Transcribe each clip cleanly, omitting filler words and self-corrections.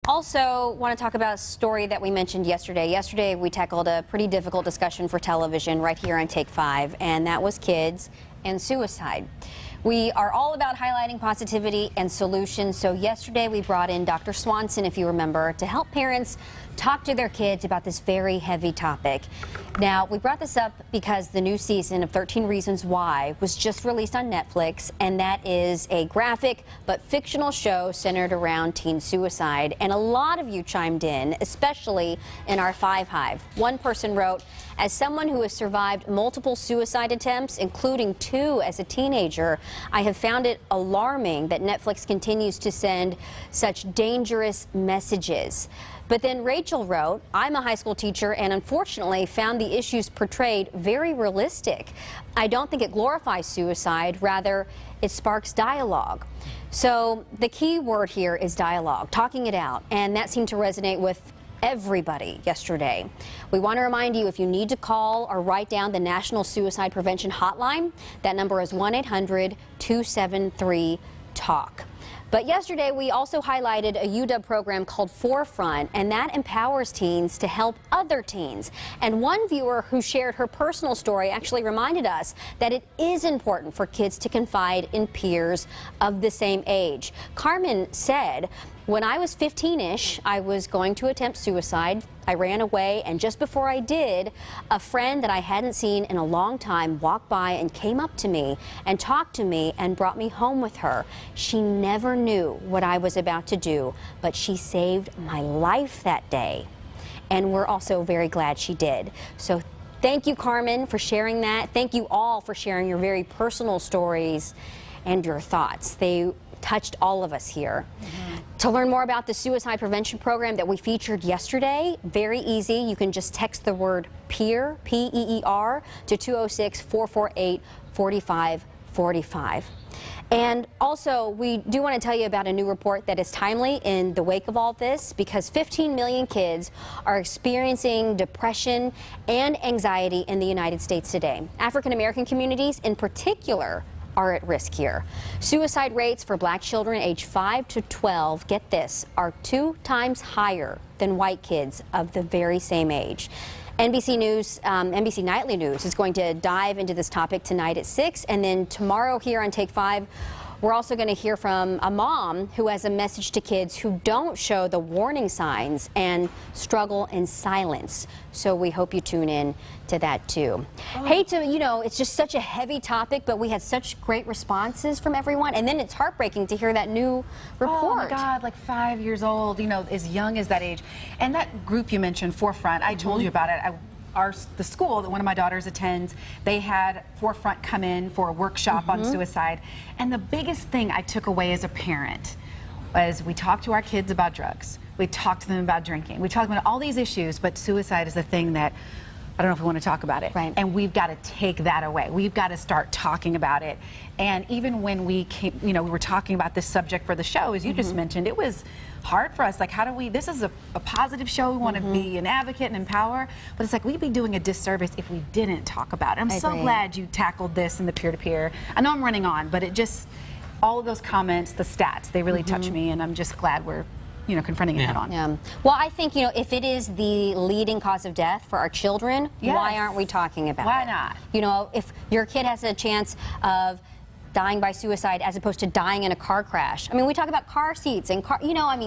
Also, want to talk about a story that we mentioned yesterday. Yesterday, we tackled a pretty difficult discussion for television right here on Take 5, and that was kids and suicide. We are all about highlighting positivity and solutions, so yesterday we brought in Dr. Swanson, if you remember, to help parents talk to their kids about this very heavy topic. Now, we brought this up because the new season of 13 Reasons Why was just released on Netflix, and that is a graphic but fictional show centered around teen suicide. And a lot of you chimed in, especially in our Five Hive. One person wrote, "As someone who has survived multiple suicide attempts, including 2 as a teenager, I have found it alarming that Netflix continues to send such dangerous messages." But then Rachel wrote, "I'm a high school teacher and unfortunately found the issues portrayed very realistic. I don't think it glorifies suicide, rather it sparks dialogue." So the key word here is dialogue, talking it out, and that seemed to resonate with everybody yesterday. We want to remind you, if you need to call or write down the National Suicide Prevention Hotline, that number is 1-800-273-TALK. But yesterday, we also highlighted a UW program called Forefront, and that empowers teens to help other teens. And one viewer who shared her personal story actually reminded us that it is important for kids to confide in peers of the same age. Carmen said, "When I was 15-ish, I was going to attempt suicide. I ran away, and just before I did, a friend that I hadn't seen in a long time walked by and came up to me and talked to me and brought me home with her. She never knew what I was about to do, but she saved my life that day. And we're also very glad she did." So thank you, Carmen, for sharing that. Thank you all for sharing your very personal stories and your thoughts. They touched all of us here. To learn more about the suicide prevention program that we featured yesterday, very easy. You can just text the word PEER, P-E-E-R, to 206-448-4545. And also, we do want to tell you about a new report that is timely in the wake of all this, because 15 million kids are experiencing depression and anxiety in the United States today. African American communities in particular are at risk here. Suicide rates for black children aged 5 to 12, get this, are 2 times higher than white kids of the very same age. NBC News, NBC Nightly News is going to dive into this topic tonight at 6, and then tomorrow here on Take 5, we're also going to hear from a mom who has a message to kids who don't show the warning signs and struggle in silence. So we hope you tune in to that too. Hate to, it's just such a heavy topic, but we had such great responses from everyone. And then it's heartbreaking to hear that new report. Oh my God, like 5 years old, as young as that age. And that group you mentioned, Forefront, I told you about it. The school that one of my daughters attends, they had Forefront come in for a workshop on suicide. And the biggest thing I took away as a parent was we talked to our kids about drugs. We talked to them about drinking. We talked about all these issues, but suicide is the thing that I don't know if we want to talk about it. Right. And we've got to take that away. We've got to start talking about it. And even when we came, we were talking about this subject for the show, as you just mentioned, it was hard for us. Like, how do we, this is a positive show. We want to be an advocate and empower, but it's like we'd be doing a disservice if we didn't talk about it. I'm so glad you tackled this in the peer-to-peer. I know I'm running on, but it just, all of those comments, the stats, they really touch me, and I'm just glad we're confronting it head on. Yeah. Well, I think, if it is the leading cause of death for our children, why aren't we talking about it? Why not? If your kid has a chance of dying by suicide as opposed to dying in a car crash. I mean, we talk about car seats and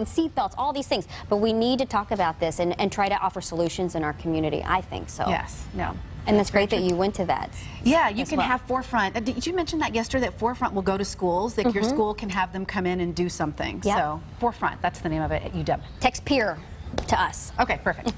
seat belts, all these things, but we need to talk about this and try to offer solutions in our community. I think so. Yes. No. And that's great that you went to that. Yeah, you can have Forefront. Did you mention that yesterday, that Forefront will go to schools? Like your school can have them come in and do something. Yep. So Forefront, that's the name of it at UW. Text PEER to us. Okay, perfect.